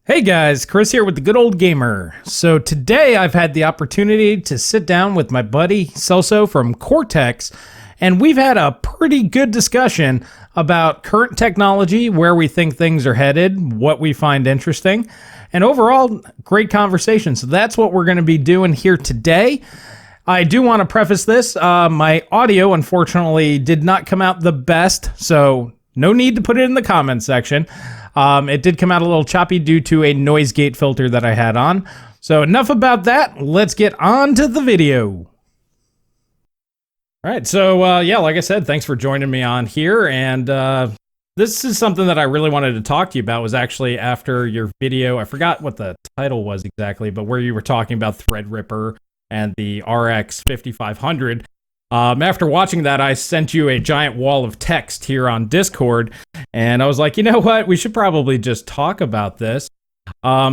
Hey guys, Chris here with the Good Old Gamer. So today I've had the opportunity to sit down with my buddy Celso from Coreteks, and we've had a pretty good discussion about current technology, where we think things are headed, what we find interesting, and overall, great conversation. So that's what we're going to be doing here today. I do want to preface this. My audio, unfortunately, did not come out the best, so no need to put it in the comments section. It did come out a little choppy due to a noise gate filter that I had on. So enough about that. Let's get on to the video. All right. So, like I said, thanks for joining me on here. And this is something that I really wanted to talk to you about. Was actually after your video. I forgot what the title was exactly, but where you were talking about Threadripper and the RX 5500. After watching that, I sent you a giant wall of text here on Discord, and I was like, you know what? We should probably just talk about this. You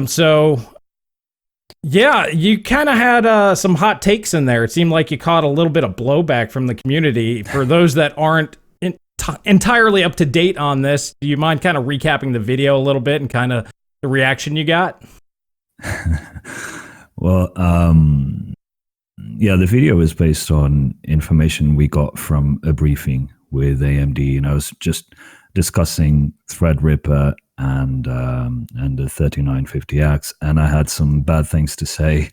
kind of had some hot takes in there. It seemed like you caught a little bit of blowback from the community. For those that aren't entirely up to date on this, do you mind kind of recapping the video a little bit and kind of the reaction you got? Well, the video is based on information we got from a briefing with AMD, and I was just discussing Threadripper and the 3950X, and I had some bad things to say.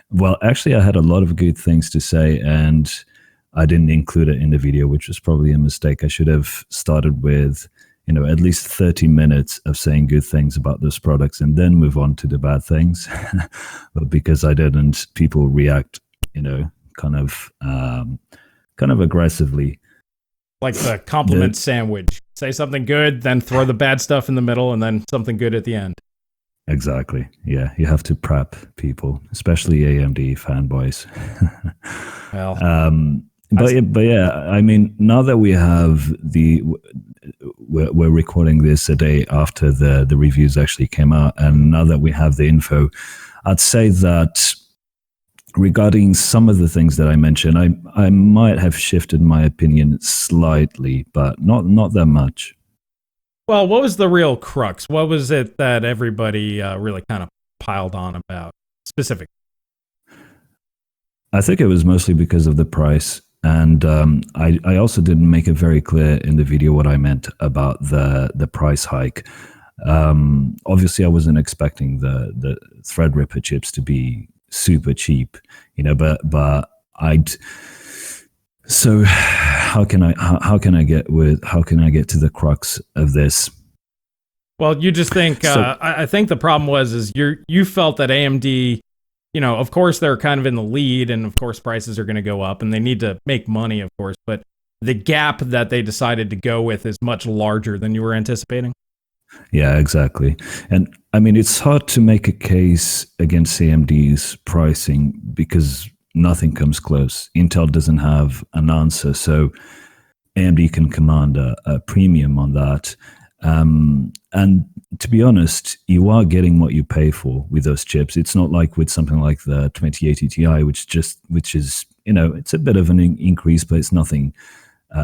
Well, actually, I had a lot of good things to say, and I didn't include it in the video, which was probably a mistake. I should have started with, at least 30 minutes of saying good things about those products and then move on to the bad things. But because I didn't, people react kind of aggressively. Like the compliment sandwich. Say something good, then throw the bad stuff in the middle, and then something good at the end. Exactly. Yeah, you have to prep people, especially AMD fanboys. Well, but yeah, I mean, now that we have we're recording this a day after the reviews actually came out, and now that we have the info, I'd say that regarding some of the things that I mentioned, I might have shifted my opinion slightly, but not that much. Well, what was the real crux? What was it that everybody really kind of piled on about specifically? I think it was mostly because of the price. And I also didn't make it very clear in the video what I meant about the price hike. Obviously, I wasn't expecting the Threadripper chips to be super cheap, but I'd. So how can I get to the crux of this? Well, you just think I think the problem is you felt that AMD, of course they're kind of in the lead, and of course prices are going to go up, and they need to make money, of course, but the gap that they decided to go with is much larger than you were anticipating. Yeah, exactly. And I mean, it's hard to make a case against AMD's pricing because nothing comes close. Intel doesn't have an answer, so AMD can command a premium on that. And to be honest, you are getting what you pay for with those chips. It's not like with something like the 2080 Ti, which is, it's a bit of an increase, but it's nothing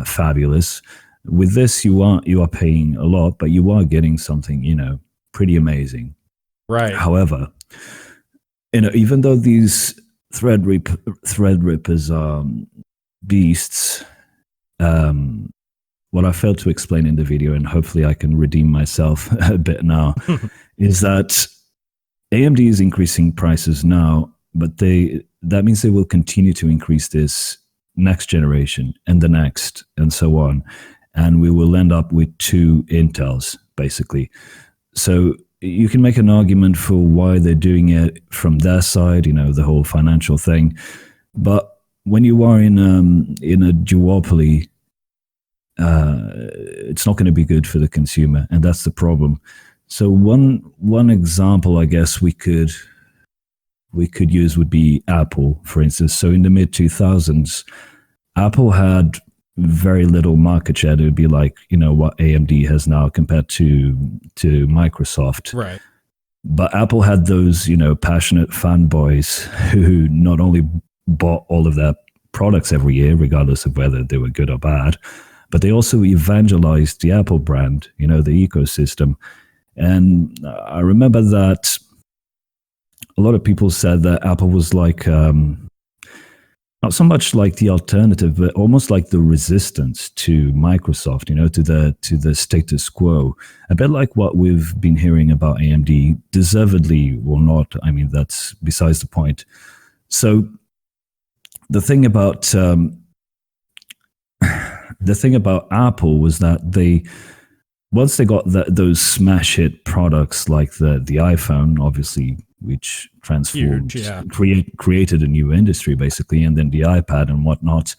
fabulous. With this, you are paying a lot, but you are getting something, pretty amazing. Right. However, even though these Threadrippers are beasts, what I failed to explain in the video, and hopefully I can redeem myself a bit now, is that AMD is increasing prices now, but that means they will continue to increase this next generation and the next and so on. And we will end up with two Intels, basically. So you can make an argument for why they're doing it from their side, the whole financial thing. But when you are in a duopoly, it's not going to be good for the consumer, and that's the problem. So one example, I guess we could use would be Apple, for instance. So in the mid 2000s, Apple had very little market share. It would be like, what AMD has now compared to Microsoft. Right. But Apple had those, passionate fanboys who not only bought all of their products every year, regardless of whether they were good or bad, but they also evangelized the Apple brand, the ecosystem. And I remember that a lot of people said that Apple was like not so much like the alternative, but almost like the resistance to Microsoft, to the status quo. A bit like what we've been hearing about AMD, deservedly or not. I mean, that's besides the point. So the thing about Apple was that once they got those smash hit products like the iPhone, obviously, which transformed, Huge, yeah. created a new industry basically, and then the iPad and whatnot,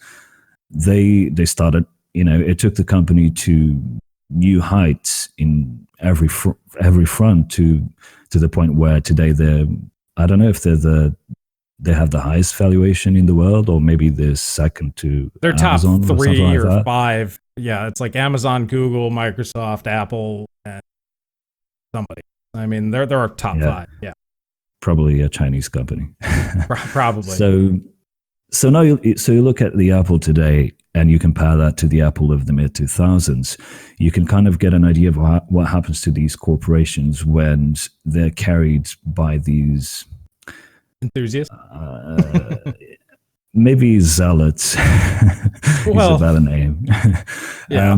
they started. It took the company to new heights in every front to the point where today I don't know if they have the highest valuation in the world, or maybe they're second to They're Amazon top 3 like or that. 5. Yeah, it's like Amazon, Google, Microsoft, Apple, and somebody. I mean, they're our top 5. Yeah, probably a Chinese company. probably. So now you look at the Apple today, and you compare that to the Apple of the mid 2000s. You can kind of get an idea of what happens to these corporations when they're carried by these enthusiasts. Maybe zealots is a better name. Yeah.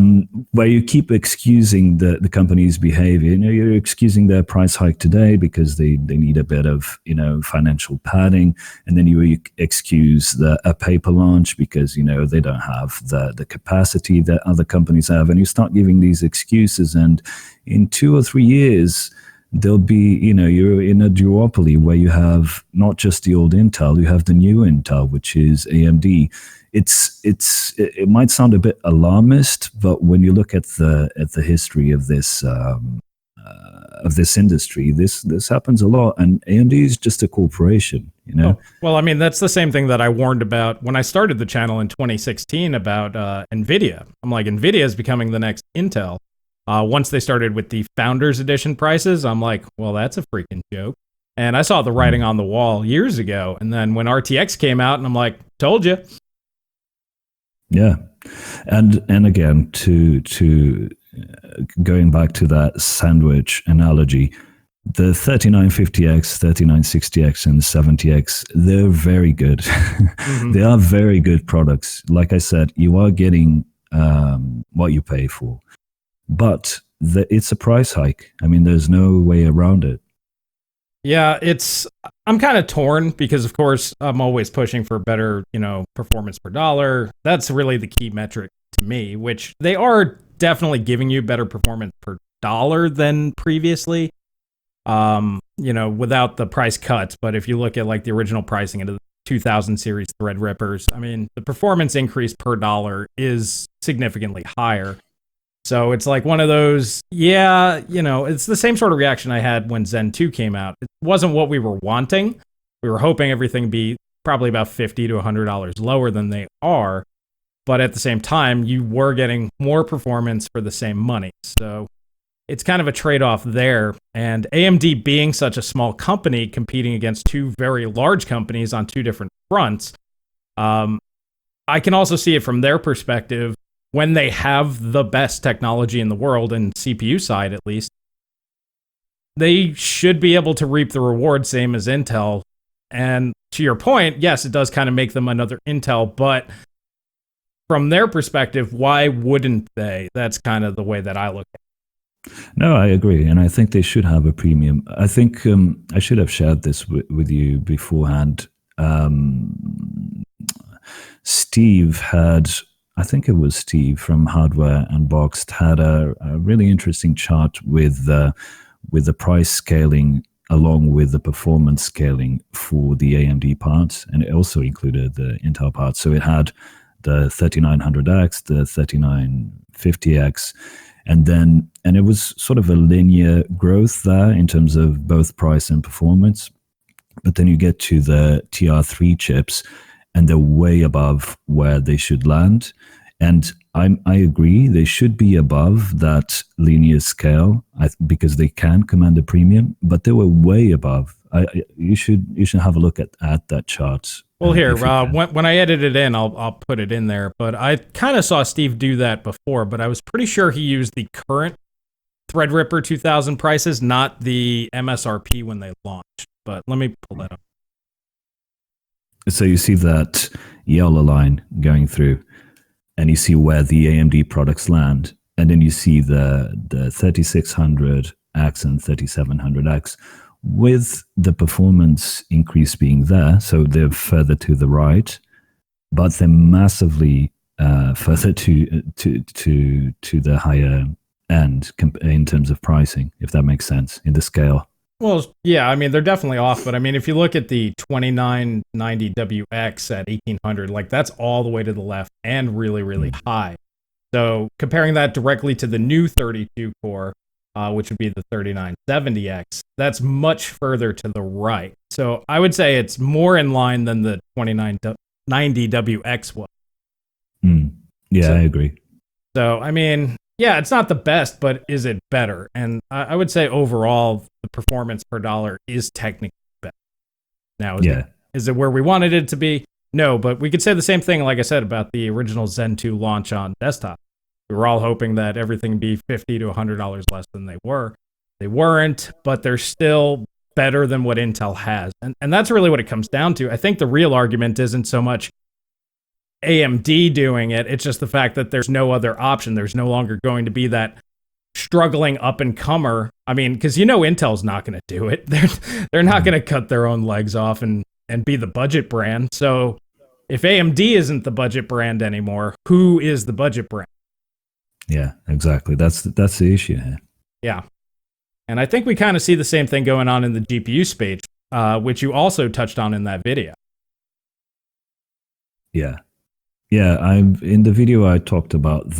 Where you keep excusing the company's behavior. You're excusing their price hike today because they need a bit of financial padding, and then you excuse a paper launch because they don't have the capacity that other companies have, and you start giving these excuses, and in 2 or 3 years there'll be, you're in a duopoly where you have not just the old Intel, you have the new Intel, which is AMD. It might sound a bit alarmist, but when you look at the history of this industry, this happens a lot, and AMD is just a corporation, Oh, well, I mean, that's the same thing that I warned about when I started the channel in 2016 about Nvidia. I'm like, Nvidia is becoming the next Intel. Once they started with the Founders Edition prices, I'm like, well, that's a freaking joke. And I saw the writing on the wall years ago. And then when RTX came out, and I'm like, told you. Yeah. And again, to going back to that sandwich analogy, the 3950X, 3960X, and 70X, they're very good. Mm-hmm. They are very good products. Like I said, you are getting what you pay for. But it's a price hike. I mean, there's no way around it. Yeah, I'm kind of torn because, of course, I'm always pushing for better, performance per dollar. That's really the key metric to me, which they are definitely giving you better performance per dollar than previously, without the price cuts. But if you look at like the original pricing into the 2000 series Threadrippers, I mean, the performance increase per dollar is significantly higher. So it's like one of those, it's the same sort of reaction I had when Zen 2 came out. It wasn't what we were wanting. We were hoping everything be probably about $50 to $100 lower than they are. But at the same time, you were getting more performance for the same money. So it's kind of a trade-off there. And AMD being such a small company competing against 2 very large companies on 2 different fronts, I can also see it from their perspective. When they have the best technology in the world, and CPU side at least, they should be able to reap the reward, same as Intel. And to your point, yes, it does kind of make them another Intel, but from their perspective, why wouldn't they? That's kind of the way that I look at it. No, I agree. And I think they should have a premium. I think I should have shared this with you beforehand. I think it was Steve from Hardware Unboxed had a really interesting chart with the price scaling along with the performance scaling for the AMD parts, and it also included the Intel parts. So it had the 3900X, the 3950X, and it was sort of a linear growth there in terms of both price and performance. But then you get to the TR3 chips, and they're way above where they should land. And I agree, they should be above that linear scale because they can command a premium, but they were way above. You should have a look at that chart. Well, here, when I edit it in, I'll put it in there. But I kind of saw Steve do that before, but I was pretty sure he used the current Threadripper 2000 prices, not the MSRP when they launched. But let me pull that up. So you see that yellow line going through, and you see where the AMD products land, and then you see the 3600X and 3700X with the performance increase being there. So they're further to the right, but they're massively further to the higher end in terms of pricing, if that makes sense, in the scale. Well, yeah, I mean, they're definitely off, but I mean, if you look at the 2990WX at 1800, like that's all the way to the left and really, really high. So comparing that directly to the new 32 core, which would be the 3970X, that's much further to the right. So I would say it's more in line than the 2990WX was. Yeah, I agree. So, I mean, yeah, it's not the best, but is it better? And I would say overall, the performance per dollar is technically better. Now, is it where we wanted it to be? No, but we could say the same thing, like I said, about the original Zen 2 launch on desktop. We were all hoping that everything would be $50 to $100 less than they were. They weren't, but they're still better than what Intel has. And that's really what it comes down to. I think the real argument isn't so much AMD doing it. It's just the fact that there's no other option. There's no longer going to be that struggling up and comer. I mean, because Intel's not going to do it. They're not going to cut their own legs off and be the budget brand. So if AMD isn't the budget brand anymore, who is the budget brand? Yeah, exactly. That's the issue here. Yeah. And I think we kind of see the same thing going on in the GPU space, which you also touched on in that video. Yeah. Yeah, in the video I talked about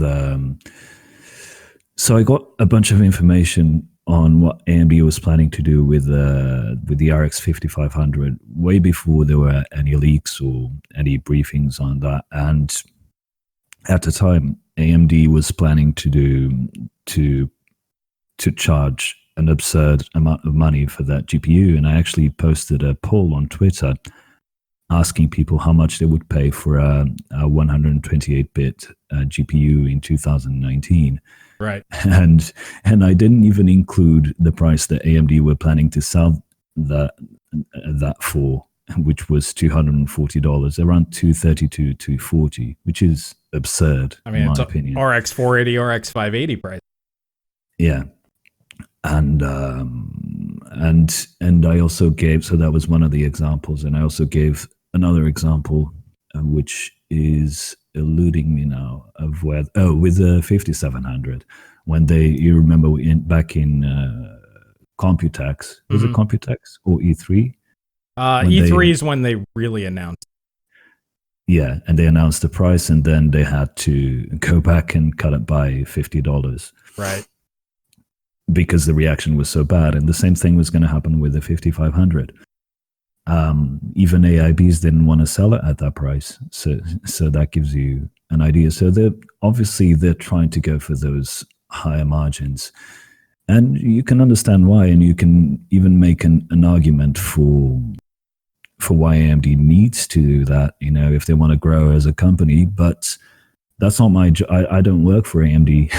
so I got a bunch of information on what AMD was planning to do with the RX 5500 way before there were any leaks or any briefings on that. And at the time, AMD was planning to charge an absurd amount of money for that GPU, and I actually posted a poll on Twitter asking people how much they would pay for a 128-bit GPU in 2019. Right. And I didn't even include the price that AMD were planning to sell that for, which was $240, around $230 to $240, which is absurd. I mean, in my opinion. RX 480, RX 580 price. Yeah. And I also gave, so that was one of the examples, and I also gave another example, which is eluding me now, of where, with the 5700, when you remember back in Computex, was it Computex or E3? E3 is when they really announced. Yeah, and they announced the price, and then they had to go back and cut it by $50. Right. Because the reaction was so bad, and the same thing was going to happen with the 5500. Even AIBs didn't want to sell it at that price, so that gives you an idea. So they're trying to go for those higher margins, and you can understand why, and you can even make an argument for why AMD needs to do that. If they want to grow as a company, but that's not my job. I don't work for AMD.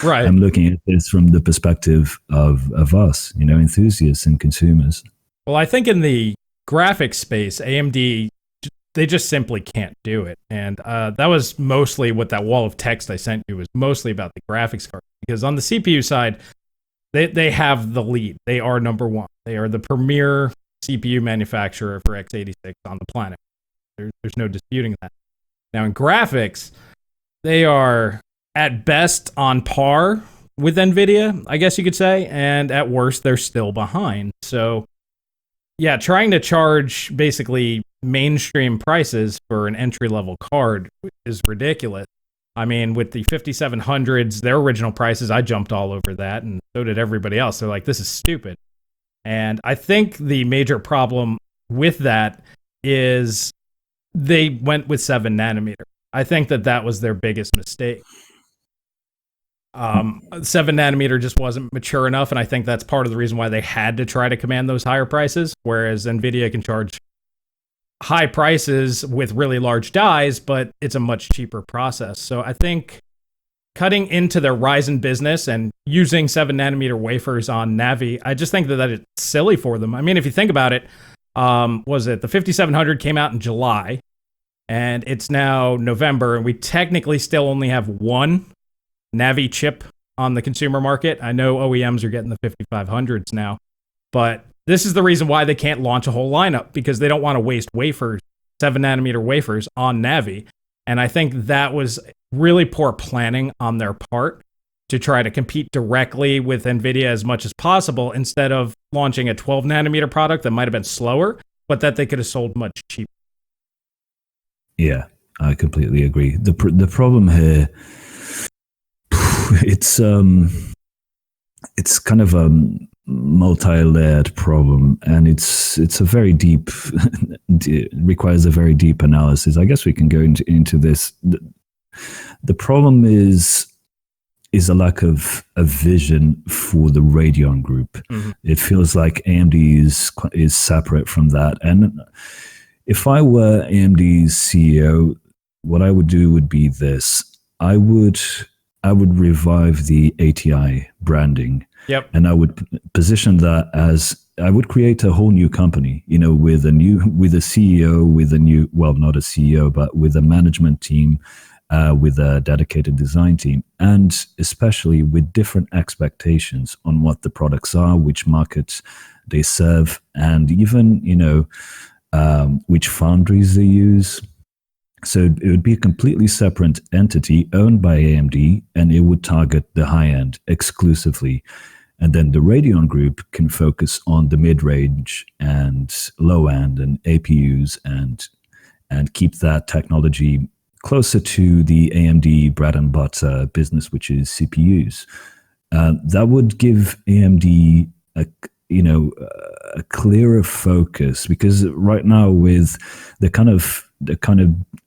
Right. I'm looking at this from the perspective of us, enthusiasts and consumers. Well, I think in the graphics space, AMD, they just simply can't do it. And that was mostly what that wall of text I sent you was mostly about the graphics card. Because on the CPU side, they have the lead. They are number one. They are the premier CPU manufacturer for x86 on the planet. There's no disputing that. Now, in graphics, they are at best on par with Nvidia, I guess you could say, and at worst, they're still behind. So, yeah, trying to charge basically mainstream prices for an entry-level card is ridiculous. I mean, with the 5700s, their original prices, I jumped all over that, and so did everybody else. They're like, this is stupid. And I think the major problem with that is they went with 7 nanometer. I think that was their biggest mistake. 7 nanometer just wasn't mature enough, and I think that's part of the reason why they had to try to command those higher prices, whereas Nvidia can charge high prices with really large dies, but it's a much cheaper process. So I think cutting into their Ryzen business and using 7 nanometer wafers on Navi, I just think that it's silly for them. I mean, if you think about it, was it the 5700 came out in July, and it's now November, and we technically still only have one Navi chip on the consumer market. I know OEMs are getting the 5500s now, but this is the reason why they can't launch a whole lineup, because they don't want to waste wafers, 7 nanometer wafers on Navi. And I think that was really poor planning on their part to try to compete directly with Nvidia as much as possible, instead of launching a 12 nanometer product that might have been slower, but that they could have sold much cheaper. Yeah, I completely agree. The problem here, it's kind of a multi-layered problem, and it's a very deep it requires a very deep analysis. I guess we can go into this. The problem is a lack of a vision for the Radeon group. Mm-hmm. It feels like AMD is separate from that. And if I were AMD's CEO, what I would do would be this. I would revive the ATI branding. Yep. And I would position that as, I would create a whole new company, with a CEO, well, not a CEO, but with a management team, with a dedicated design team, and especially with different expectations on what the products are, which markets they serve, and even, which foundries they use. So it would be a completely separate entity owned by AMD, and it would target the high end exclusively. And then the Radeon group can focus on the mid-range and low end and APUs, and keep that technology closer to the AMD bread and butter business, which is CPUs. That would give AMD a clearer focus, because right now with the kind of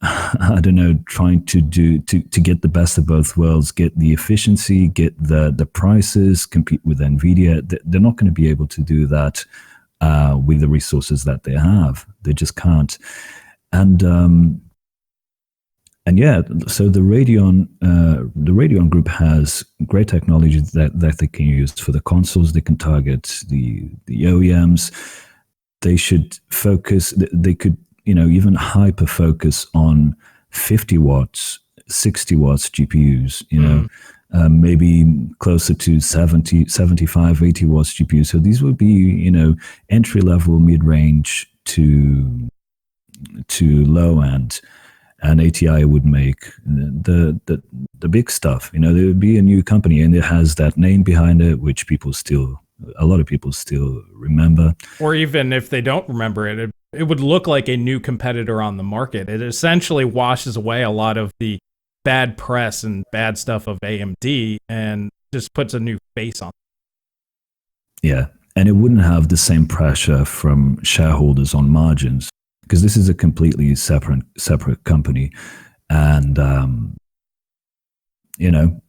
I don't know, trying to get the best of both worlds, get the efficiency, get the prices, compete with Nvidia, they're not going to be able to do that with the resources that they have. They just can't. And yeah, so the Radeon group has great technology that they can use for the consoles. They can target the OEMs. They should focus. They could, even hyper focus on 50 watts, 60 watts GPUs. Maybe closer to 70, 75, 80 watts GPUs. So these would be, entry level, mid range to low end. And ATI would make the big stuff. There would be a new company, and it has that name behind it, which a lot of people still remember. Or even if they don't remember it, it would look like a new competitor on the market. It essentially washes away a lot of the bad press and bad stuff of AMD and just puts a new face on it. Yeah, and it wouldn't have the same pressure from shareholders on margins, because this is a completely separate company, and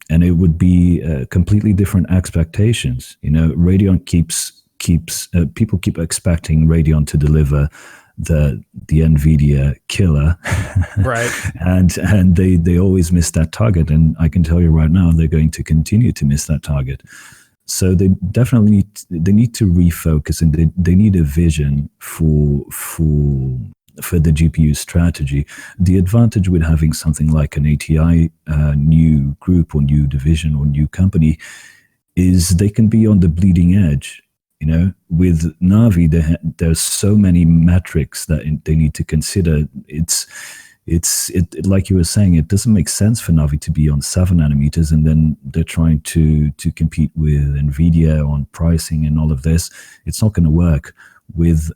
and it would be completely different expectations. Radeon keeps people keep expecting Radeon to deliver the Nvidia killer, right? and they always miss that target, and I can tell you right now they're going to continue to miss that target. So they definitely need to refocus, and they need a vision for the GPU strategy. The advantage with having something like an ATI new group or new division or new company is they can be on the bleeding edge. With Navi, there's so many metrics that they need to consider. It's like you were saying, it doesn't make sense for Navi to be on 7 nanometers, and then they're trying to compete with Nvidia on pricing and all of this. It's not going to work. With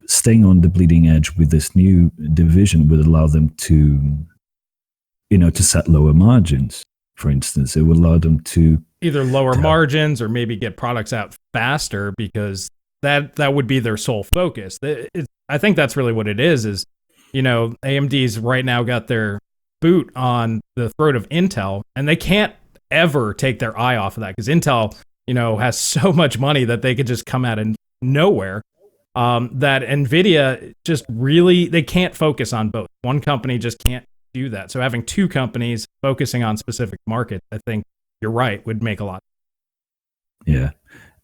staying on the bleeding edge with this new division would allow them to set lower margins. For instance, it would allow them to either lower margins or maybe get products out faster, because that would be their sole focus. I think that's really what it is AMD's right now got their boot on the throat of Intel, and they can't ever take their eye off of that, because Intel, has so much money that they could just come out of nowhere. That Nvidia just really, they can't focus on both. One company just can't do that. So having two companies focusing on specific markets, I think you're right, would make a lot. Yeah.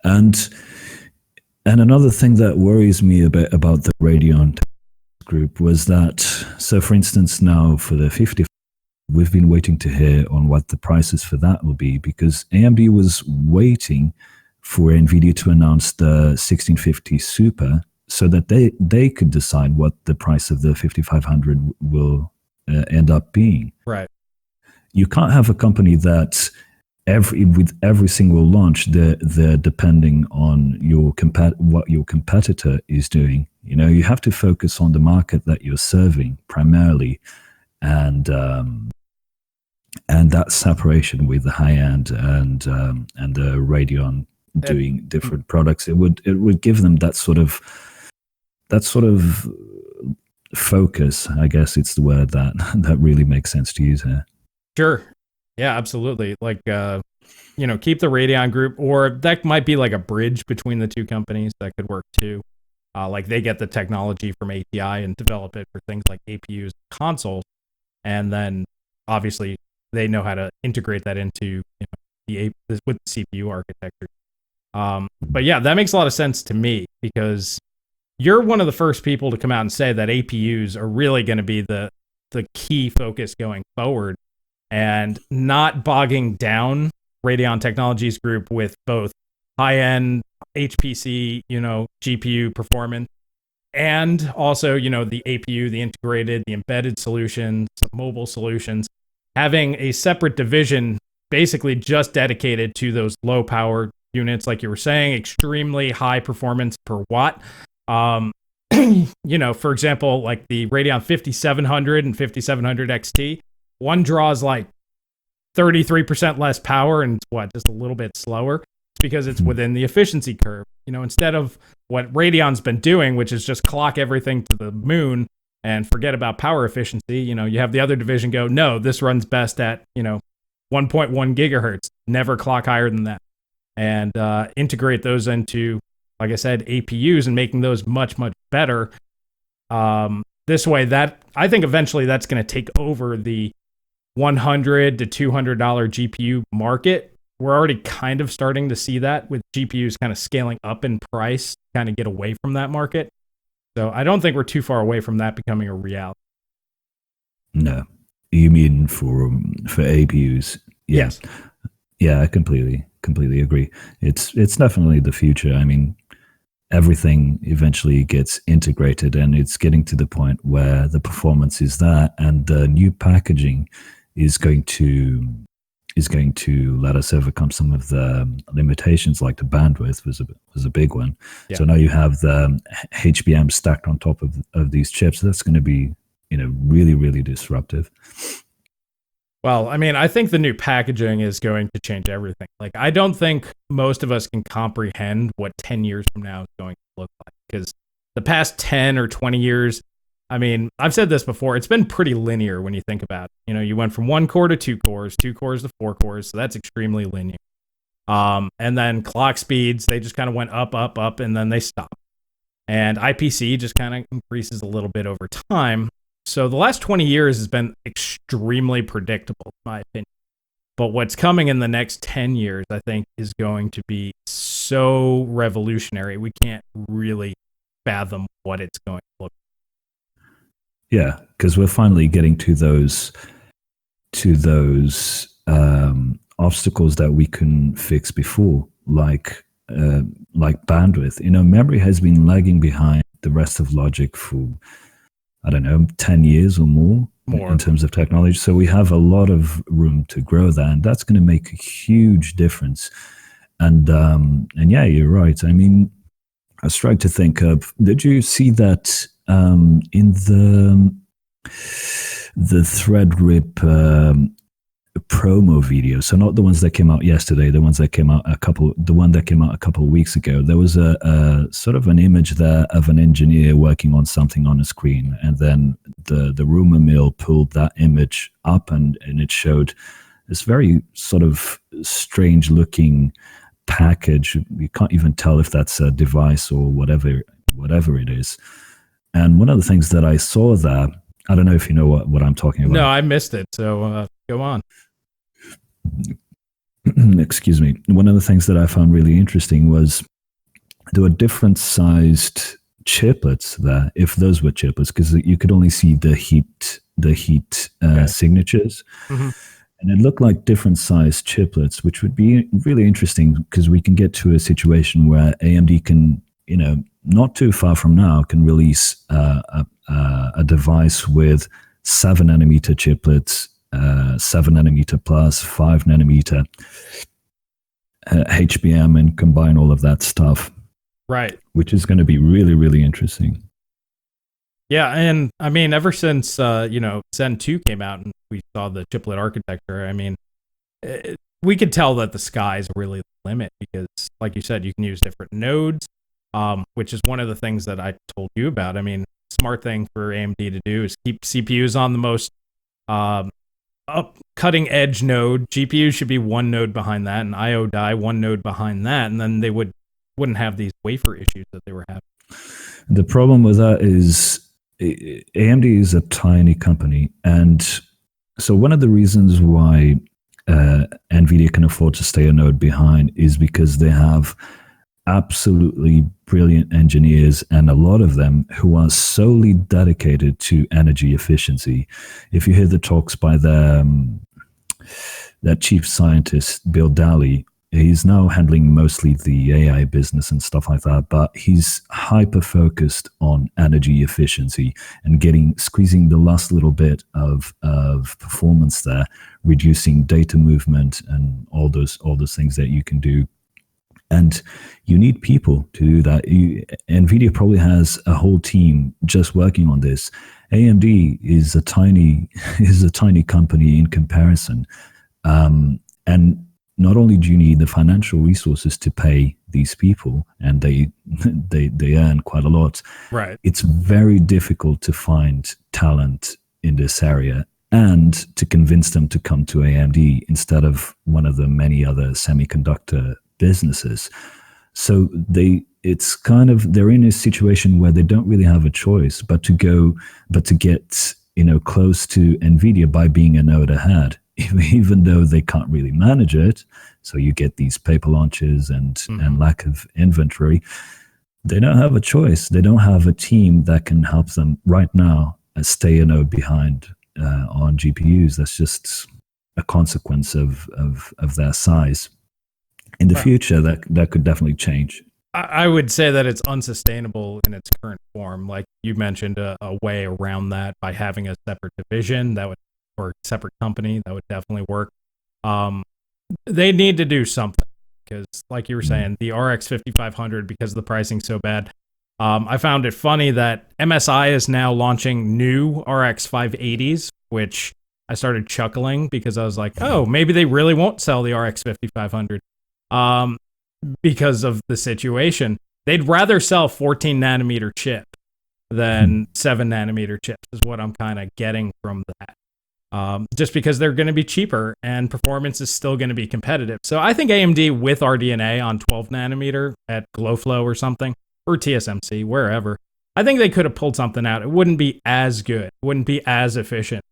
And another thing that worries me a bit about the Radeon group was that, so for instance, now for the 50, we've been waiting to hear on what the prices for that will be, because AMD was waiting for Nvidia to announce the 1650 Super so that they could decide what the price of the 5500 will end up being. Right. You can't have a company that with every single launch, they're depending on what your competitor is doing. You know, you have to focus on the market that you're serving primarily, and that separation with the high end and the Radeon doing different products, it would give them that sort of focus. I guess it's the word that really makes sense to use here. Sure. Yeah, absolutely. Like, keep the Radeon group, or that might be like a bridge between the two companies. That could work too. Like they get the technology from ATI and develop it for things like APUs, consoles, and then obviously they know how to integrate that into with the CPU architecture. But yeah, that makes a lot of sense to me, because you're one of the first people to come out and say that APUs are really going to be the key focus going forward, and not bogging down Radeon Technologies Group with both high-end HPC, GPU performance, and also, the APU, the integrated, the embedded solutions, the mobile solutions, having a separate division basically just dedicated to those low-power units, like you were saying, extremely high performance per watt. For example, like the Radeon 5700 and 5700 XT, one draws like 33% less power and just a little bit slower. It's because it's within the efficiency curve. Instead of what Radeon's been doing, which is just clock everything to the moon and forget about power efficiency, you have the other division go, no, this runs best at, 1.1 gigahertz, never clock higher than that. And integrate those into, like I said, APUs, and making those much, much better. This way, that I think eventually that's going to take over the $100 to $200 GPU market. We're already kind of starting to see that with GPUs kind of scaling up in price, kind of get away from that market. So I don't think we're too far away from that becoming a reality. No, you mean for APUs? Yeah. Yes. Yeah, I completely agree. It's definitely the future. I mean, everything eventually gets integrated, and it's getting to the point where the performance is there, and the new packaging is going to let us overcome some of the limitations, like the bandwidth was a big one. Yeah. So now you have the HBM stacked on top of these chips. That's going to be really, really disruptive. Well, I mean, I think the new packaging is going to change everything. Like, I don't think most of us can comprehend what 10 years from now is going to look like, because the past 10 or 20 years, I mean, I've said this before, it's been pretty linear when you think about it. You went from 1 core to 2 cores, 2 cores to 4 cores, so that's extremely linear. And then clock speeds, they just kind of went up, up, up, and then they stopped. And IPC just kind of increases a little bit over time. So the last 20 years has been extremely predictable, in my opinion. But what's coming in the next 10 years, I think, is going to be so revolutionary. We can't really fathom what it's going to look like. Yeah, because we're finally getting to those obstacles that we couldn't fix before, like bandwidth. Memory has been lagging behind the rest of logic for, I don't know, 10 years or more in terms of technology. So we have a lot of room to grow there, and that's going to make a huge difference. And yeah, you're right. I mean, I was trying to think of, did you see that in the Threadripper promo video? So not the ones that came out yesterday, the one that came out a couple of weeks ago. There was a sort of an image there of an engineer working on something on a screen, and then the rumor mill pulled that image up, and it showed this very sort of strange looking package. You can't even tell if that's a device or whatever it is. And one of the things that I saw there, I don't know if you know what I'm talking No, about. I missed it. So go on. Excuse me. One of the things that I found really interesting was there were different sized chiplets there, if those were chiplets, because you could only see the heat Okay. signatures. Hmm. And it looked like different sized chiplets, which would be really interesting because we can get to a situation where AMD can, not too far from now, can release a device with 7 nanometer chiplets, 7 nanometer plus, 5 nanometer HBM, and combine all of that stuff, Right. which is going to be really, really interesting. Yeah, and I mean, ever since Zen 2 came out and we saw the chiplet architecture, I mean, we could tell that the sky is really the limit because, like you said, you can use different nodes, which is one of the things that I told you about. I mean, smart thing for AMD to do is keep CPUs on the most up cutting edge node. GPUs should be one node behind that, and IO die one node behind that, and then they wouldn't have these wafer issues that they were having. The problem with that is AMD is a tiny company. And so one of the reasons why NVIDIA can afford to stay a node behind is because they have absolutely brilliant engineers, and a lot of them who are solely dedicated to energy efficiency. If you hear the talks by their chief scientist, Bill Daly, he's now handling mostly the AI business and stuff like that, but he's hyper focused on energy efficiency and squeezing the last little bit of performance there, reducing data movement and all those things that you can do. And you need people to do that. NVIDIA probably has a whole team just working on this. AMD is a tiny company in comparison. And not only do you need the financial resources to pay these people, and they earn quite a lot, Right. it's very difficult to find talent in this area and to convince them to come to AMD instead of one of the many other semiconductor businesses. So they're in a situation where they don't really have a choice but to get close to NVIDIA by being a node ahead, even though they can't really manage it. So you get these paper launches and lack of inventory. They don't have a choice. They don't have a team that can help them right now stay a node behind on GPUs. That's just a consequence of their size. In the future, that could definitely change. I would say that it's unsustainable in its current form. Like you mentioned, a way around that by having a separate division or separate company that would definitely work. They need to do something because, like you were saying, the RX 5500, because the pricing's so bad. I found it funny that MSI is now launching new RX 580s, which I started chuckling because I was like, oh, maybe they really won't sell the RX 5500. Because of the situation. They'd rather sell 14 nanometer chip than 7 nanometer chips is what I'm kind of getting from that. Just because they're going to be cheaper and performance is still going to be competitive. So I think AMD with RDNA on 12 nanometer at Glowflow or something, or TSMC, wherever, I think they could have pulled something out. It wouldn't be as good, wouldn't be as efficient,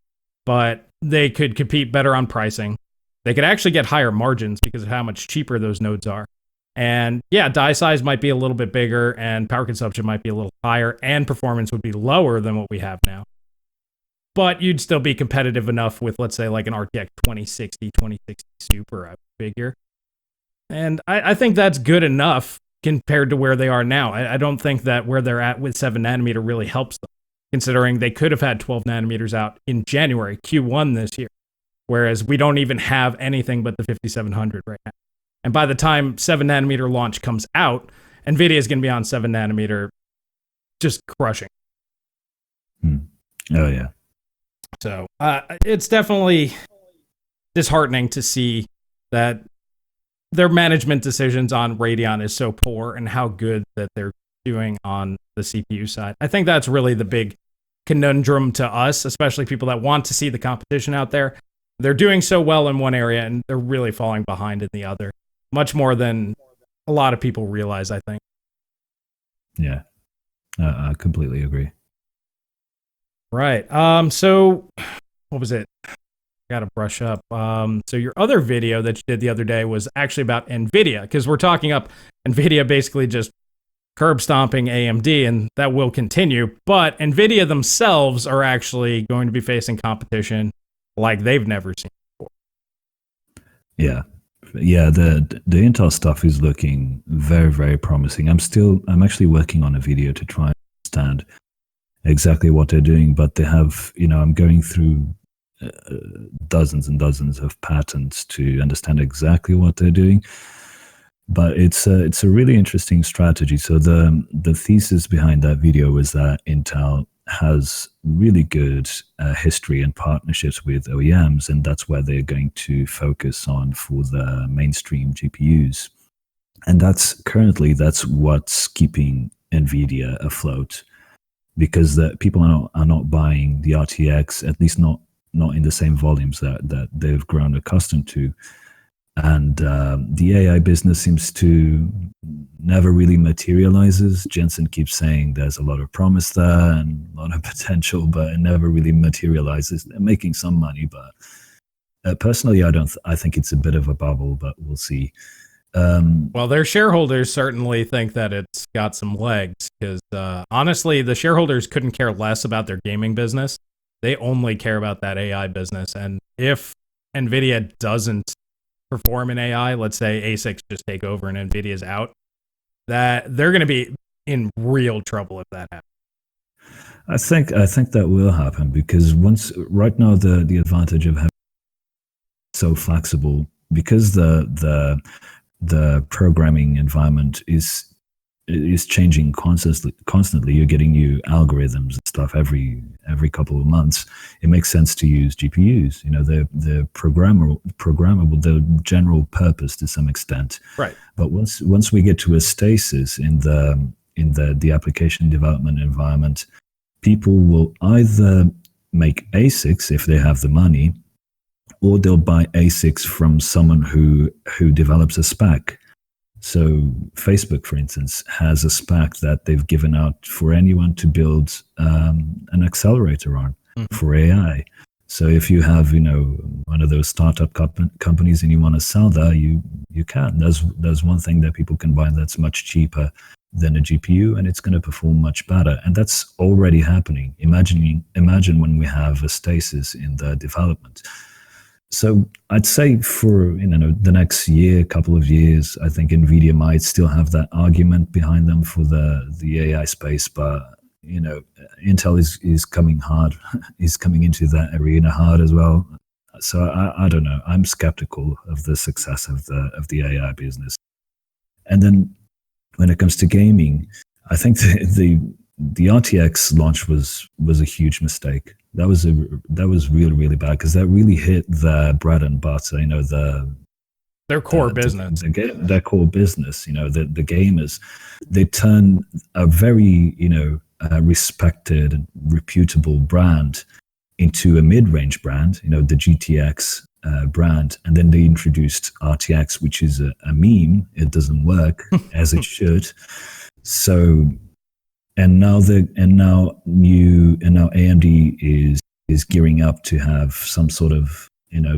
but they could compete better on pricing. They could actually get higher margins because of how much cheaper those nodes are. And yeah, die size might be a little bit bigger and power consumption might be a little higher and performance would be lower than what we have now. But you'd still be competitive enough with, let's say, like an RTX 2060 Super, I figure. And I think that's good enough compared to where they are now. I don't think that where they're at with 7 nanometer really helps them, considering they could have had 12 nanometers out in January, Q1 this year. Whereas we don't even have anything but the 5700 right now. And by the time 7 nanometer launch comes out, NVIDIA is going to be on 7 nanometer just crushing. Oh, yeah. So it's definitely disheartening to see that their management decisions on Radeon is so poor and how good that they're doing on the CPU side. I think that's really the big conundrum to us, especially people that want to see the competition out there. They're doing so well in one area and they're really falling behind in the other, much more than a lot of people realize, I think. Yeah, I completely agree. Right. So what was it? Got to brush up. So your other video that you did the other day was actually about Nvidia, because we're talking up Nvidia basically just curb stomping AMD, and that will continue. But Nvidia themselves are actually going to be facing competition like they've never seen before. Yeah. Yeah, the Intel stuff is looking very, very promising. I'm actually working on a video to try and understand exactly what they're doing, but they have, I'm going through dozens and dozens of patents to understand exactly what they're doing. But it's a really interesting strategy. So the thesis behind that video was that Intel has really good history and partnerships with OEMs, and that's where they're going to focus on for the mainstream GPUs. And that's what's keeping Nvidia afloat, because the people are not buying the RTX, at least not in the same volumes that they've grown accustomed to. And the AI business seems to never really materializes. Jensen keeps saying there's a lot of promise there and a lot of potential, but it never really materializes. They're making some money, but personally, I think it's a bit of a bubble, but we'll see. Well, their shareholders certainly think that it's got some legs, because honestly, the shareholders couldn't care less about their gaming business. They only care about that AI business. And if Nvidia doesn't perform in AI, let's say ASICs just take over and Nvidia's out, that they're going to be in real trouble if that happens. I think that will happen, because right now the advantage of having so flexible, because the programming environment is changing constantly. You're getting new algorithms and stuff every couple of months. It makes sense to use GPUs. They're programmable, they're general purpose to some extent. Right. But once we get to a stasis in the application development environment, people will either make ASICs if they have the money, or they'll buy ASICs from someone who develops a spec. So Facebook, for instance, has a spec that they've given out for anyone to build an accelerator on for AI. So if you have, one of those startup companies and you want to sell that, you can. There's one thing that people can buy that's much cheaper than a GPU, and it's going to perform much better. And that's already happening. Imagine when we have a stasis in the development. So I'd say for the next year, couple of years, I think Nvidia might still have that argument behind them for the AI space, but Intel is coming hard, is coming into that arena hard as well. So I don't know. I'm skeptical of the success of the AI business. And then when it comes to gaming, I think the RTX launch was a huge mistake. That was really, really bad, because that really hit the bread and butter, their core business. Their core business, the gamers. They turn a very, respected and reputable brand into a mid-range brand, the GTX brand, and then they introduced RTX, which is a meme. It doesn't work as it should. So. And now AMD is gearing up to have some sort of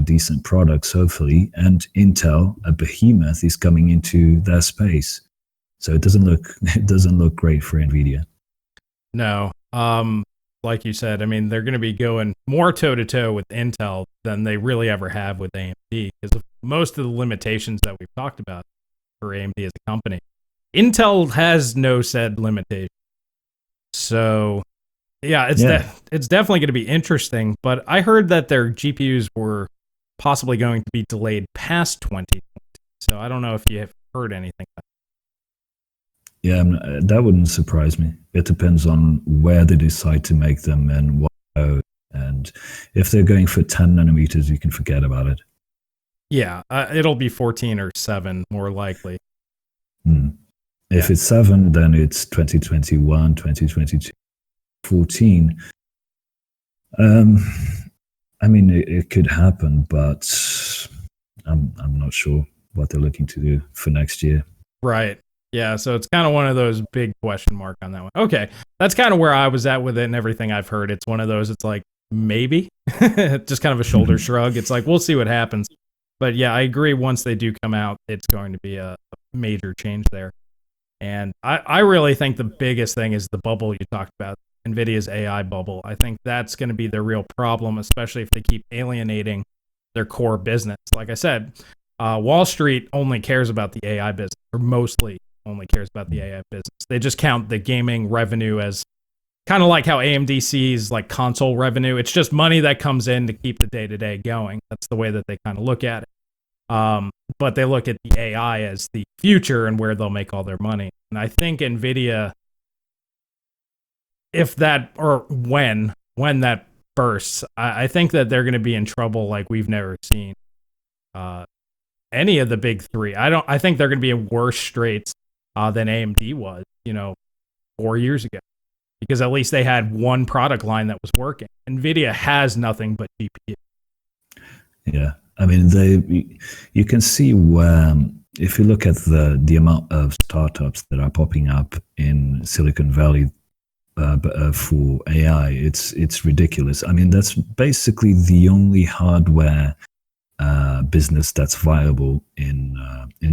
decent products, hopefully, and Intel, a behemoth, is coming into their space. So it doesn't look great for Nvidia. No, like you said, I mean, they're going to be going more toe to toe with Intel than they really ever have with AMD, because of most of the limitations that we've talked about for AMD as a company. Intel has no said limitation. So, yeah, it's definitely going to be interesting. But I heard that their GPUs were possibly going to be delayed past 2020. So I don't know if you have heard anything about that. Yeah, that wouldn't surprise me. It depends on where they decide to make them and what. And if they're going for 10 nanometers, you can forget about it. Yeah, it'll be 14 or 7 more likely. If it's 7, then it's 2021, 2022, 14. I mean, it could happen, but I'm not sure what they're looking to do for next year. Right. Yeah, so it's kind of one of those big question mark on that one. Okay, that's kind of where I was at with it and everything I've heard. It's one of those, it's like, maybe. Just kind of a shoulder shrug. It's like, we'll see what happens. But yeah, I agree. Once they do come out, it's going to be a major change there. And I really think the biggest thing is the bubble you talked about, NVIDIA's AI bubble. I think that's going to be their real problem, especially if they keep alienating their core business. Like I said, Wall Street only cares about the AI business, or mostly only cares about the AI business. They just count the gaming revenue as kind of like how AMD sees like console revenue. It's just money that comes in to keep the day-to-day going. That's the way that they kind of look at it. But they look at the AI as the future and where they'll make all their money. And I think NVIDIA, if that, or when that bursts, I think that they're going to be in trouble like we've never seen any of the big three. I think they're going to be in worse straits than AMD was, 4 years ago, because at least they had one product line that was working. NVIDIA has nothing but GPU. Yeah. I mean, you can see where, if you look at the amount of startups that are popping up in Silicon Valley for AI, it's ridiculous. I mean, that's basically the only hardware business that's viable in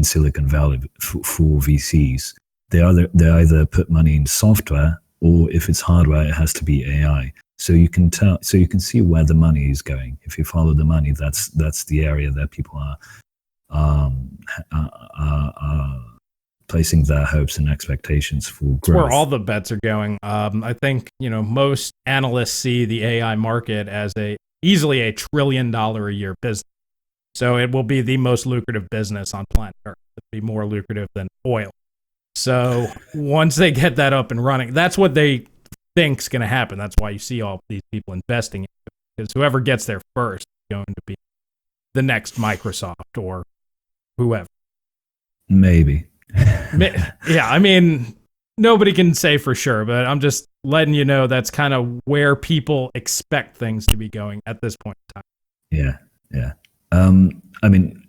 Silicon Valley for VCs. They either put money in software, or if it's hardware, it has to be AI. So you can see where the money is going. If you follow the money, that's the area that people are placing their hopes and expectations for growth. It's where all the bets are going. I think most analysts see the AI market as easily $1 trillion a year business. So it will be the most lucrative business on planet Earth. It'll be more lucrative than oil. So once they get that up and running, that's what they think's going to happen. That's why you see all these people investing in it, because whoever gets there first is going to be the next Microsoft or whoever. Maybe. Yeah, I mean, nobody can say for sure, but I'm just letting you know that's kind of where people expect things to be going at this point in time. Yeah. I mean,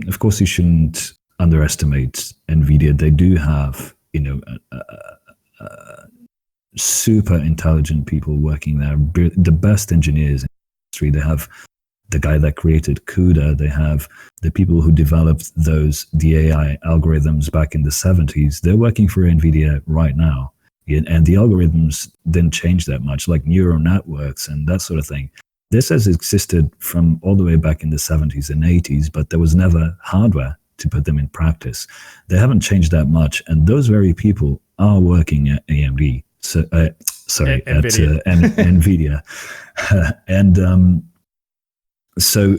of course, you shouldn't underestimate NVIDIA. They do have, super intelligent people working there, the best engineers in the industry. They have the guy that created CUDA. They have the people who developed the AI algorithms back in the 70s. They're working for NVIDIA right now. And the algorithms didn't change that much, like neural networks and that sort of thing. This has existed from all the way back in the 70s and 80s, but there was never hardware to put them in practice. They haven't changed that much. And those very people are working at AMD. So, at NVIDIA. And so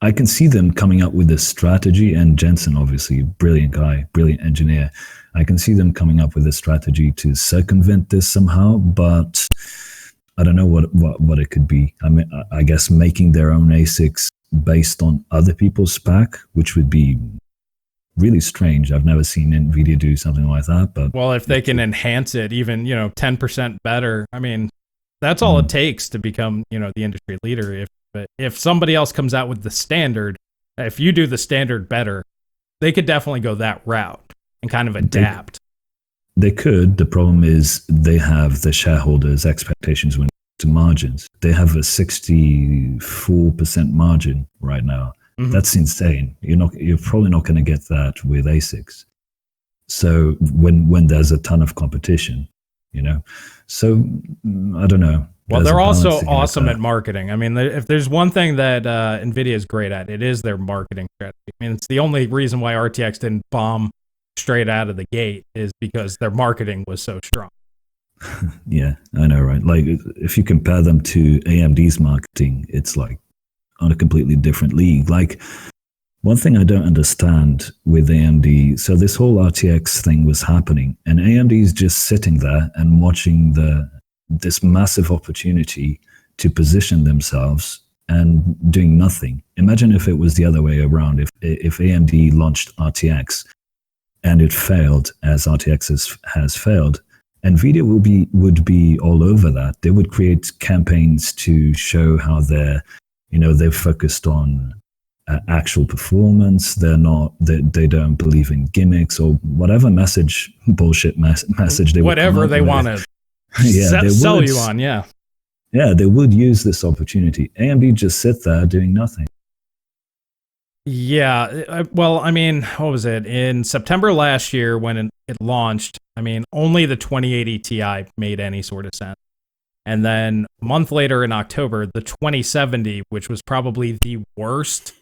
I can see them coming up with a strategy, and Jensen, obviously, brilliant guy, brilliant engineer. I can see them coming up with a strategy to circumvent this somehow, but I don't know what it could be. I mean, I guess making their own ASICs based on other people's spec, which would be really strange. I've never seen NVIDIA do something like that. But well, if they can enhance it even 10% better, I mean, that's all it takes to become the industry leader. If somebody else comes out with the standard, if you do the standard better, they could definitely go that route and kind of adapt. They could. The problem is they have the shareholders' expectations when it comes to margins. They have a 64% margin right now. Mm-hmm. That's insane. You're probably not going to get that with ASICs. So when there's a ton of competition, so I don't know. Well, they're also awesome at marketing. I mean, if there's one thing that NVIDIA is great at, it is their marketing strategy. I mean, it's the only reason why RTX didn't bomb straight out of the gate, is because their marketing was so strong. Yeah, I know, right? Like, if you compare them to AMD's marketing, it's like on a completely different league. Like, one thing I don't understand with AMD, so this whole RTX thing was happening, and AMD is just sitting there and watching this massive opportunity to position themselves and doing nothing. Imagine if it was the other way around. If AMD launched RTX and it failed, as RTX has failed, NVIDIA would be all over that. They would create campaigns to show how they're focused on actual performance. They don't believe in gimmicks or whatever bullshit message they whatever they want to sell you on. Yeah, they would use this opportunity. AMD just sit there doing nothing. Yeah, well, I mean, what was it? In September last year when it launched, I mean, only the 2080 Ti made any sort of sense. And then a month later in October, the 2070, which was probably the worst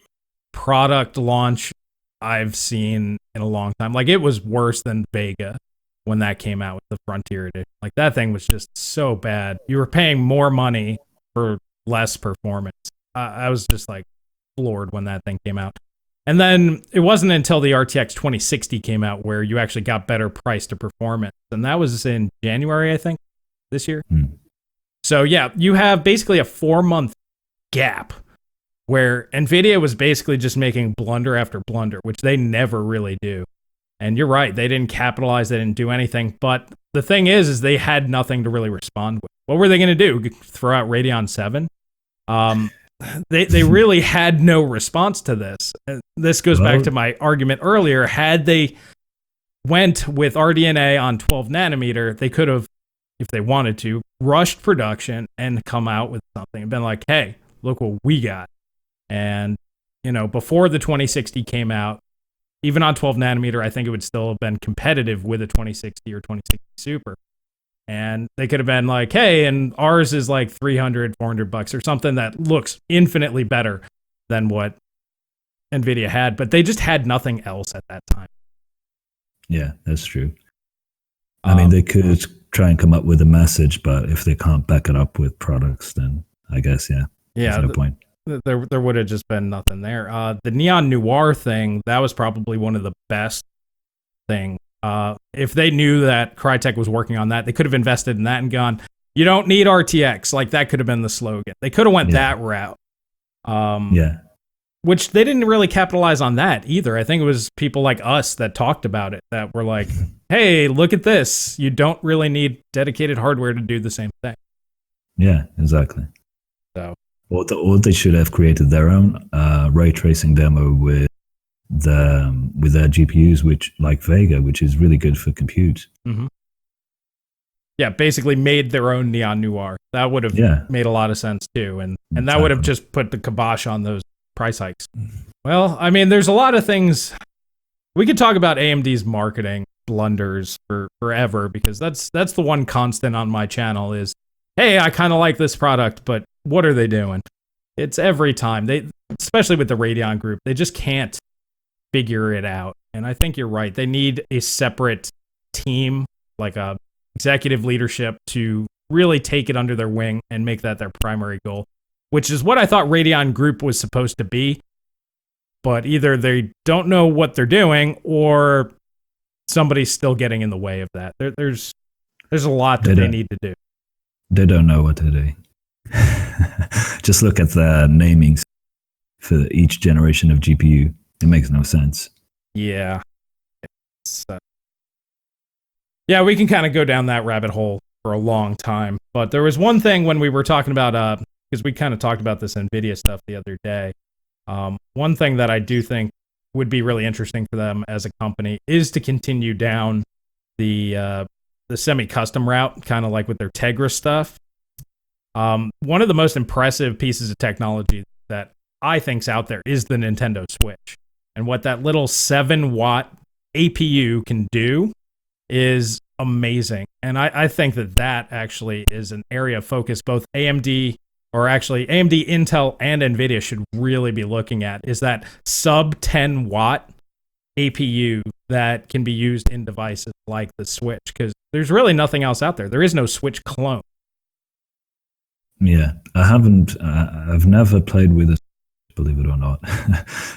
product launch I've seen in a long time. Like, it was worse than Vega when that came out with the Frontier edition. Like, that thing was just so bad. You were paying more money for less performance. I was just like floored when that thing came out. And then it wasn't until the RTX 2060 came out where you actually got better price to performance. And that was in January, I think, this year. So yeah, you have basically a 4-month gap where Nvidia was basically just making blunder after blunder, which they never really do. And you're right, they didn't capitalize, they didn't do anything. But the thing is they had nothing to really respond with. What were they going to do? Throw out Radeon 7? They really had no response to this. This goes back to my argument earlier. Had they went with RDNA on 12 nanometer, they could have, if they wanted to, rushed production and come out with something and been like, hey, look what we got. And, before the 2060 came out, even on 12 nanometer, I think it would still have been competitive with a 2060 or 2060 Super. And they could have been like, hey, and ours is like $300, $400 or something that looks infinitely better than what Nvidia had. But they just had nothing else at that time. Yeah, that's true. I mean, they could try and come up with a message, but if they can't back it up with products, then I guess, there's no point. There would have just been nothing there. The Neon Noir thing, that was probably one of the best things. If they knew that Crytek was working on that, they could have invested in that and gone, you don't need RTX. Like, that could have been the slogan. They could have went that route. Which they didn't really capitalize on that either. I think it was people like us that talked about it, that were like, hey, look at this. You don't really need dedicated hardware to do the same thing. Yeah, exactly. So, or they should have created their own ray tracing demo with their GPUs, which like Vega, which is really good for compute. Mm-hmm. Yeah, basically made their own Neon Noir. That would have made a lot of sense too, and that would have just put the kibosh on those price hikes. Well, I mean, there's a lot of things we could talk about. AMD's marketing blunders for forever, because that's the one constant on my channel is, hey, I kind of like this product, but what are they doing? It's every time. They, especially with the Radeon group, they just can't figure it out. And I think you're right. They need a separate team, like a executive leadership, to really take it under their wing and make that their primary goal, which is what I thought Radeon Group was supposed to be. But either they don't know what they're doing, or somebody's still getting in the way of that. There's a lot that they need to do. They don't know what to do. Just look at the namings for each generation of GPU. It makes no sense. Yeah. Yeah, we can kind of go down that rabbit hole for a long time. But there was one thing when we were talking about, because we kind of talked about this NVIDIA stuff the other day. One thing that I do think would be really interesting for them as a company is to continue down the semi-custom route, kind of like with their Tegra stuff. One of the most impressive pieces of technology that I think's out there is the Nintendo Switch. And what that little 7-watt APU can do is amazing. And I think that actually is an area of focus both AMD, Intel, and NVIDIA should really be looking at, is that sub 10 watt APU that can be used in devices like the Switch, because there's really nothing else out there. There is no Switch clone. Yeah, I've never played with it, believe it or not.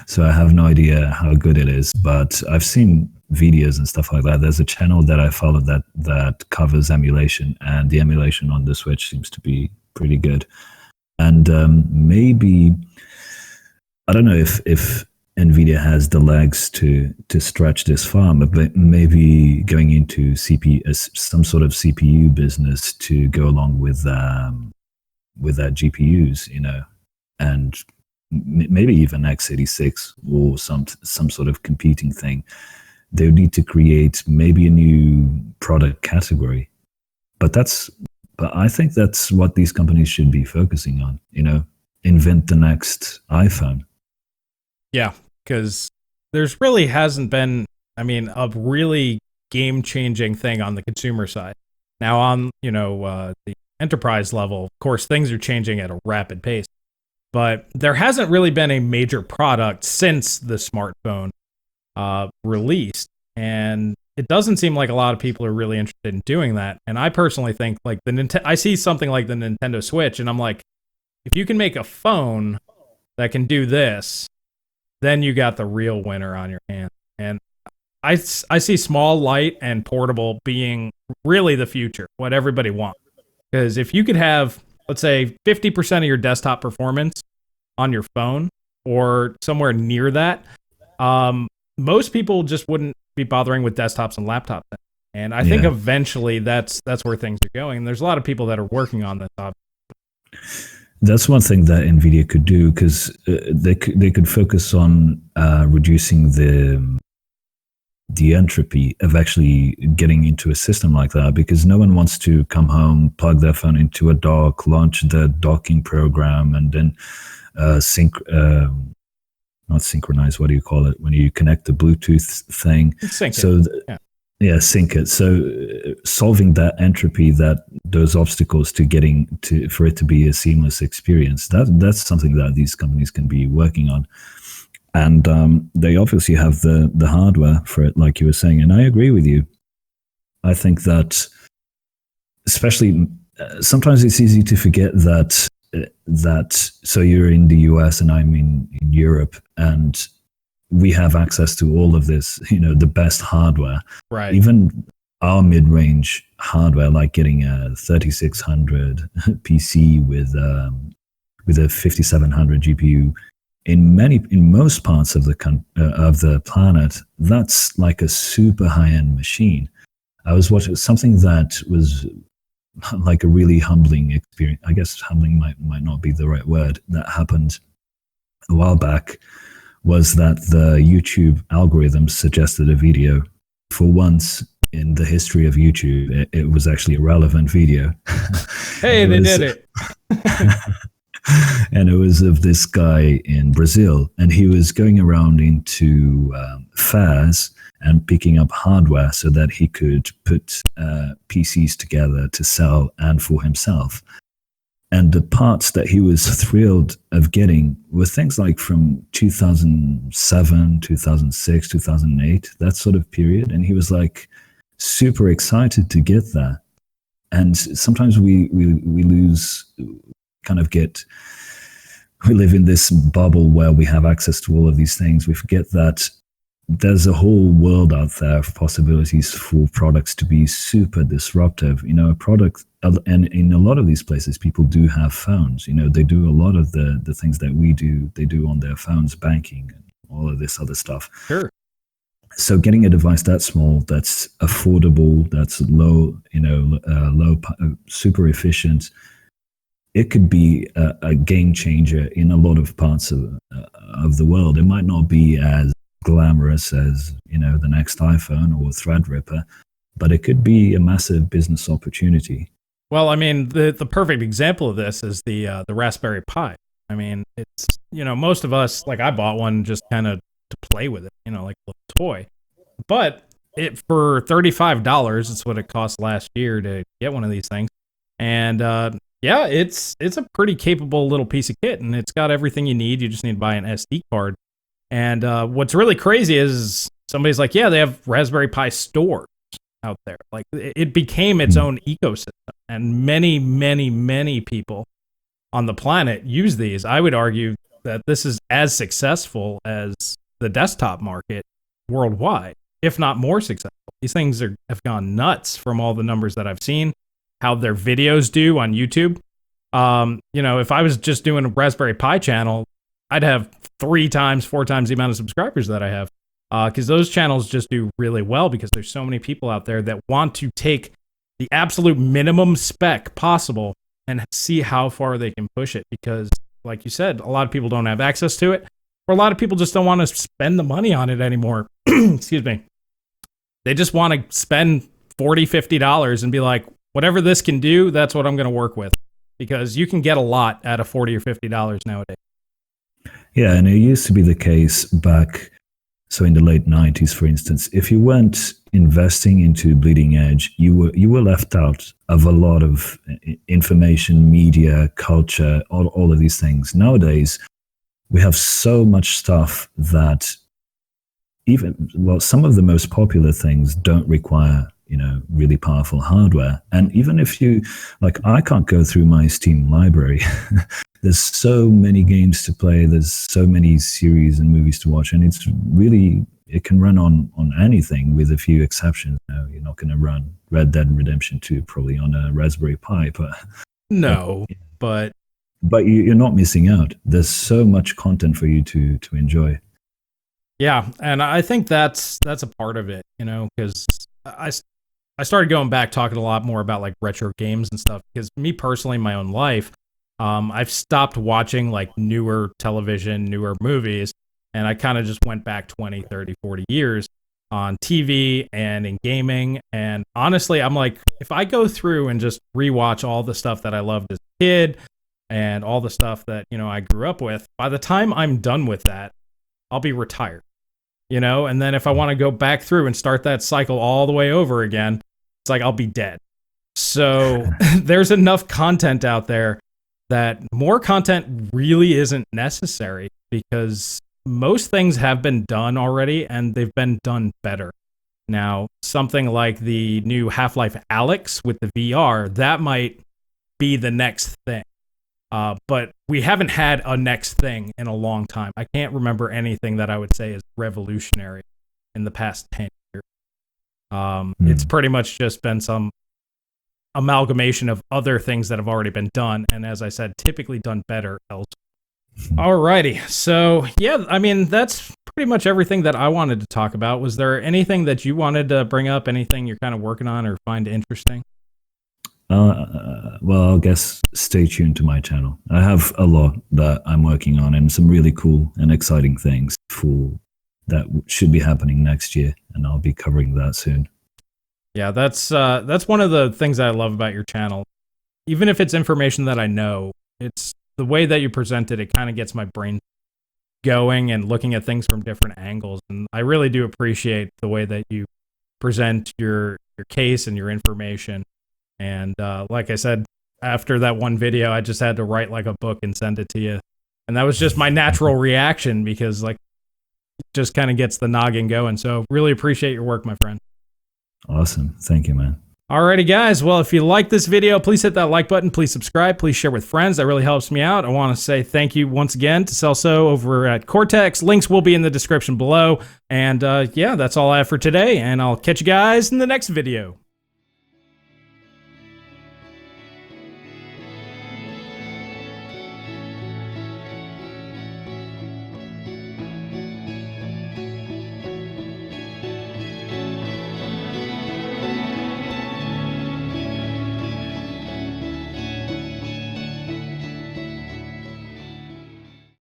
So I have no idea how good it is, but I've seen videos and stuff like that. There's a channel that I follow that covers emulation, and the emulation on the Switch seems to be pretty good. And maybe, I don't know if NVIDIA has the legs to stretch this far, but maybe going into some sort of CPU business to go along with that GPUs, and maybe even x86 or some sort of competing thing. They would need to create maybe a new product category. But I think that's what these companies should be focusing on, invent the next iPhone. Yeah, because there's really hasn't been, a really game-changing thing on the consumer side. Now on, the enterprise level, of course, things are changing at a rapid pace. But there hasn't really been a major product since the smartphone released. And it doesn't seem like a lot of people are really interested in doing that. And I personally think like I see something like the Nintendo Switch and I'm like, if you can make a phone that can do this, then you got the real winner on your hands. And I see small, light, and portable being really the future, what everybody wants. Because if you could have, let's say, 50% of your desktop performance on your phone or somewhere near that, most people just wouldn't be bothering with desktops and laptops. And I think eventually that's where things are going. And there's a lot of people that are working on this. That's one thing that Nvidia could do, because they could focus on reducing the entropy of actually getting into a system like that, because no one wants to come home, plug their phone into a dock, launch the docking program, and then not synchronize, what do you call it when you connect the Bluetooth thing? Sync it. Sync it. So solving that entropy, those obstacles to getting for it to be a seamless experience, that's something that these companies can be working on. And they obviously have the hardware for it, like you were saying. And I agree with you. I think that, especially, sometimes it's easy to forget that so you're in the US and I'm in Europe, and we have access to all of this, the best hardware. Right. Even our mid-range hardware, like getting a 3600 PC with a 5700 GPU, in most parts of the planet, that's like a super high-end machine. I was watching something that was like a really humbling experience. I guess humbling might not be the right word. That happened a while back. Was that the YouTube algorithm suggested a video. For once in the history of YouTube, it was actually a relevant video. Hey, they did it. And it was of this guy in Brazil, and he was going around into fairs and picking up hardware so that he could put PCs together to sell and for himself. And the parts that he was thrilled of getting were things like from 2007, 2006, 2008, that sort of period. And he was like super excited to get that. And sometimes we lose, we live in this bubble where we have access to all of these things. We forget that there's a whole world out there of possibilities for products to be super disruptive. A product, and in a lot of these places, people do have phones. They do a lot of the things that we do, they do on their phones, banking and all of this other stuff. Sure. So getting a device that small, that's affordable, that's low, super efficient, it could be a game changer in a lot of parts of the world. It might not be as glamorous as the next iPhone or Threadripper, but it could be a massive business opportunity. Well, the perfect example of this is the Raspberry Pi. It's most of us, like, I bought one just kind of to play with it, like a little toy. But it for $35, it's what it cost last year to get one of these things, and it's a pretty capable little piece of kit, and it's got everything you need. You just need to buy an SD card. And what's really crazy is somebody's like, yeah, they have Raspberry Pi stores out there. Like, it became its own ecosystem, and many, many, many people on the planet use these. I would argue that this is as successful as the desktop market worldwide, if not more successful. These things have gone nuts from all the numbers that I've seen, how their videos do on YouTube. If I was just doing a Raspberry Pi channel, I'd have 3 times, 4 times the amount of subscribers that I have, because those channels just do really well, because there's so many people out there that want to take the absolute minimum spec possible and see how far they can push it. Because like you said, a lot of people don't have access to it, or a lot of people just don't want to spend the money on it anymore. Excuse me. They just want to spend $40, $50 and be like, whatever this can do, that's what I'm going to work with. Because you can get a lot out of $40 or $50 nowadays. Yeah, and it used to be the case back, so in the late 90s, for instance, if you weren't investing into bleeding edge, you were left out of a lot of information, media, culture, all of these things. Nowadays, we have so much stuff that some of the most popular things don't require, really powerful hardware. And even if I can't go through my Steam library. There's so many games to play. There's so many series and movies to watch, and it can run on anything with a few exceptions. You're not going to run Red Dead Redemption 2 probably on a Raspberry Pi, but you're not missing out. There's so much content for you to enjoy. Yeah, and I think that's a part of it, because I started going back talking a lot more about like retro games and stuff, because me personally, in my own life, I've stopped watching like newer television, newer movies, and I kind of just went back 20, 30, 40 years on TV and in gaming. And honestly, I'm like, if I go through and just rewatch all the stuff that I loved as a kid and all the stuff that, I grew up with, by the time I'm done with that, I'll be retired, and then if I want to go back through and start that cycle all the way over again, it's like I'll be dead. So there's enough content out there that more content really isn't necessary, because most things have been done already and they've been done better. Now, something like the new Half-Life Alyx with the VR, that might be the next thing. But we haven't had a next thing in a long time. I can't remember anything that I would say is revolutionary in the past 10 years. It's pretty much just been some amalgamation of other things that have already been done, and as I said, typically done better elsewhere. Alrighty, so yeah, I mean, that's pretty much everything that I wanted to talk about. Was there anything that you wanted to bring up, anything you're kind of working on or find interesting? Well, I guess stay tuned to my channel. I have a lot that I'm working on and some really cool and exciting things that should be happening next year, and I'll be covering that soon. Yeah, that's one of the things I love about your channel. Even if it's information that I know, it's the way that you present it. It kind of gets my brain going and looking at things from different angles. And I really do appreciate the way that you present your case and your information. And like I said, after that one video, I just had to write like a book and send it to you. And that was just my natural reaction, because like it just kind of gets the noggin going. So really appreciate your work, my friend. Awesome. Thank you, man. Alrighty, guys. Well, if you like this video, please hit that like button. Please subscribe. Please share with friends. That really helps me out. I want to say thank you once again to Celso over at Coreteks. Links will be in the description below. And yeah, that's all I have for today. And I'll catch you guys in the next video.